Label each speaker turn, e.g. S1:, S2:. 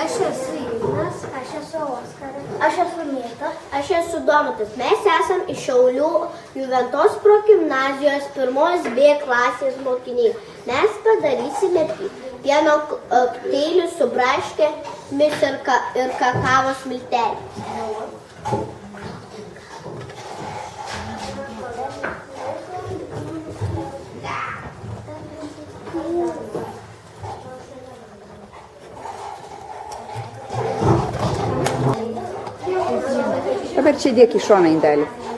S1: Aš esu Ignas, aš esu Oskaras.
S2: Aš esu Mėta.
S3: Aš esu Domatas. Mes esam iš Šiaulių Juventos progimnazijos 1 B klasės mokiniai. Mes padarysime pieno kokteilius su braškėmis ir kakavos milteliais.
S4: Dabar čia dėk į šoną indelį.